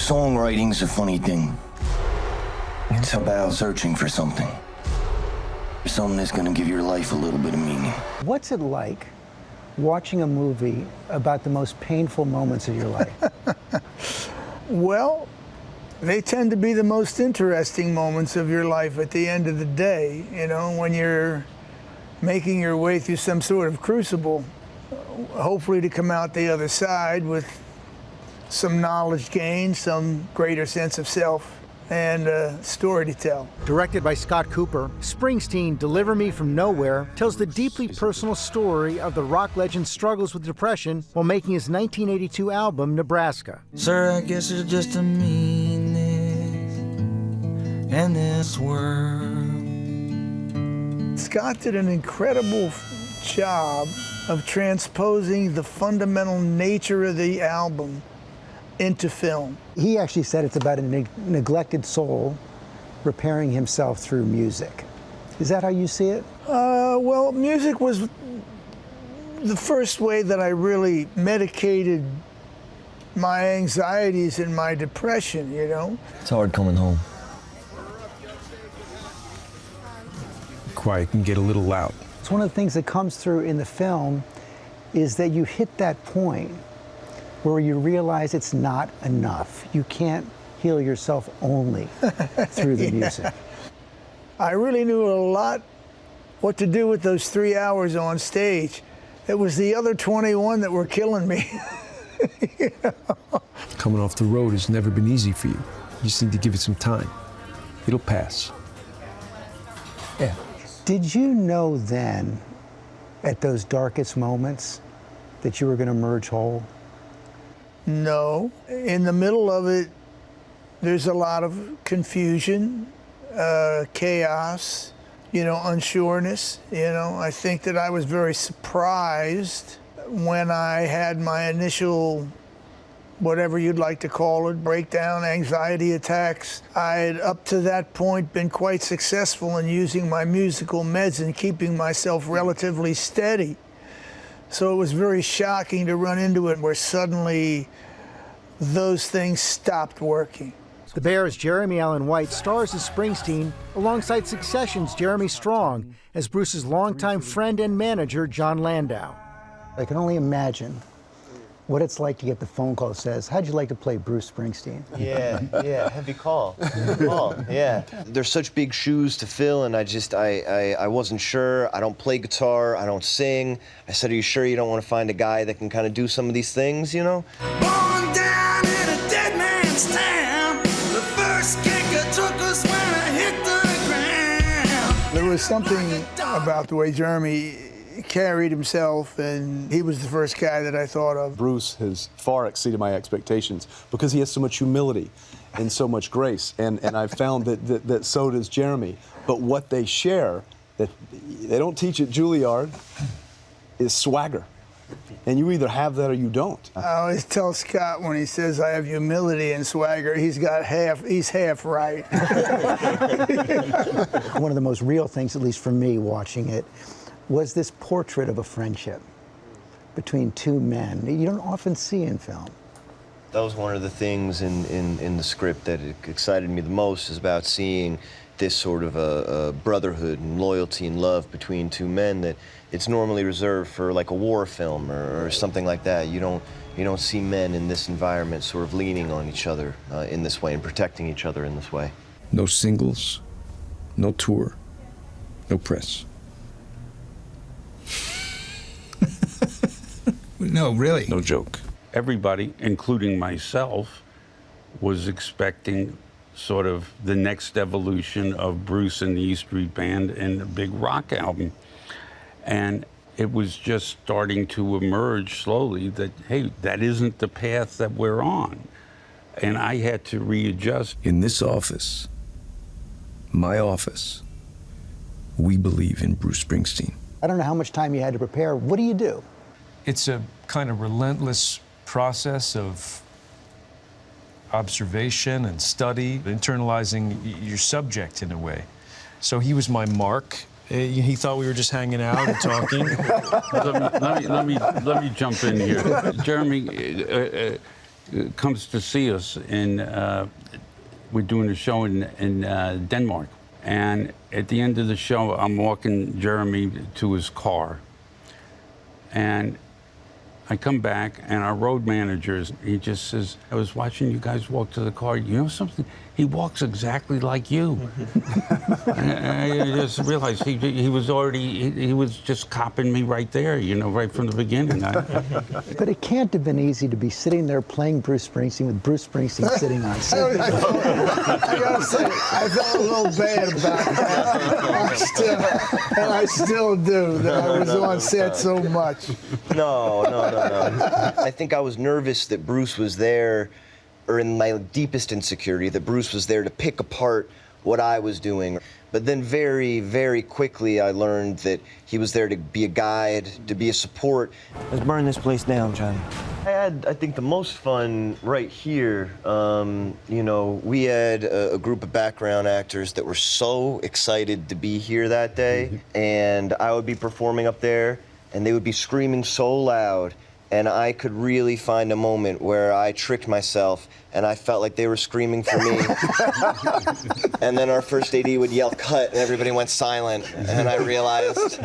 Songwriting's a funny thing. It's about searching for something. Something that's gonna give your life a little bit of meaning. What's it like watching a movie about the most painful moments of your life? Well, they tend to be the most interesting moments of your life at the end of the day, you know, when you're making your way through some sort of crucible, hopefully to come out the other side with some knowledge gained, some greater sense of self, and a story to tell. Directed by Scott Cooper, Springsteen, Deliver Me From Nowhere tells the deeply personal story of the rock legend's struggles with depression while making his 1982 album, Nebraska. Sir, I guess it's just a meanness in this world. Scott did an incredible job of transposing the fundamental nature of the album into film. He actually said it's about a neglected soul repairing himself through music. Is that how you see it? Well, music was the first way that I really medicated my anxieties and my depression, you know? It's hard coming home. Quiet can get a little loud. It's one of the things that comes through in the film is that you hit that point where you realize it's not enough. You can't heal yourself only through the music. I really knew a lot what to do with those 3 hours on stage. It was the other 21 that were killing me. You know? Coming off the road has never been easy for you. You just need to give it some time. It'll pass. Yeah. Did you know then, at those darkest moments, that you were going to emerge whole? No. In the middle of it, there's a lot of confusion, chaos, you know, unsureness. You know, I think that I was very surprised when I had my initial, whatever you'd like to call it, breakdown, anxiety attacks. I had, up to that point, been quite successful in using my musical meds and keeping myself relatively steady. So it was very shocking to run into it where suddenly those things stopped working. The Bears' Jeremy Allen White stars as Springsteen alongside Succession's Jeremy Strong as Bruce's longtime friend and manager, John Landau. I can only imagine what it's like to get the phone call that says, how'd you like to play Bruce Springsteen? Yeah, heavy call. Yeah. There's such big shoes to fill, and I wasn't sure. I don't play guitar, I don't sing. I said, are you sure you don't want to find a guy that can kind of do some of these things, you know? Born down in a dead man's town, the first kicker took us when I hit the ground. There was something about the way Jeremy carried himself, and he was the first guy that I thought of. Bruce has far exceeded my expectations because he has so much humility and so much grace, and I've found that so does Jeremy. But what they share, that they don't teach at Juilliard, is swagger. And you either have that or you don't. I always tell Scott when he says I have humility and swagger, he's half right. One of the most real things, at least for me watching it, was this portrait of a friendship between two men you don't often see in film. That was one of the things in the script that excited me the most, is about seeing this sort of a brotherhood and loyalty and love between two men that it's normally reserved for like a war film or something like that. You don't see men in this environment sort of leaning on each other in this way and protecting each other in this way. No singles, no tour, no press. No, really? No joke. Everybody, including myself, was expecting sort of the next evolution of Bruce and the E Street Band and a big rock album. And it was just starting to emerge slowly that, hey, that isn't the path that we're on. And I had to readjust. In this office, my office, we believe in Bruce Springsteen. I don't know how much time you had to prepare. What do you do? It's a kind of relentless process of observation and study, internalizing your subject in a way. So he was my mark. He thought we were just hanging out and talking. let me jump in here. Jeremy, comes to see us, and we're doing a show in Denmark. And at the end of the show, I'm walking Jeremy to his car. And I come back, and our road manager, he just says, I was watching you guys walk to the car. You know something? He walks exactly like you. And I just realized he was already, he was just copping me right there, you know, right from the beginning. But it can't have been easy to be sitting there playing Bruce Springsteen with Bruce Springsteen sitting on set. I gotta say, I felt a little bad about that. I still do, that I was on set so much. No. I think I was nervous that Bruce was there, or in my deepest insecurity, that Bruce was there to pick apart what I was doing. But then very, very quickly I learned that he was there to be a guide, to be a support. Let's burn this place down, Johnny. I had, I think, the most fun right here. You know, we had a group of background actors that were so excited to be here that day, and I would be performing up there, and they would be screaming so loud, and I could really find a moment where I tricked myself, and I felt like they were screaming for me. And then our first AD would yell, cut, and everybody went silent, and I realized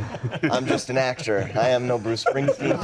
I'm just an actor. I am no Bruce Springsteen.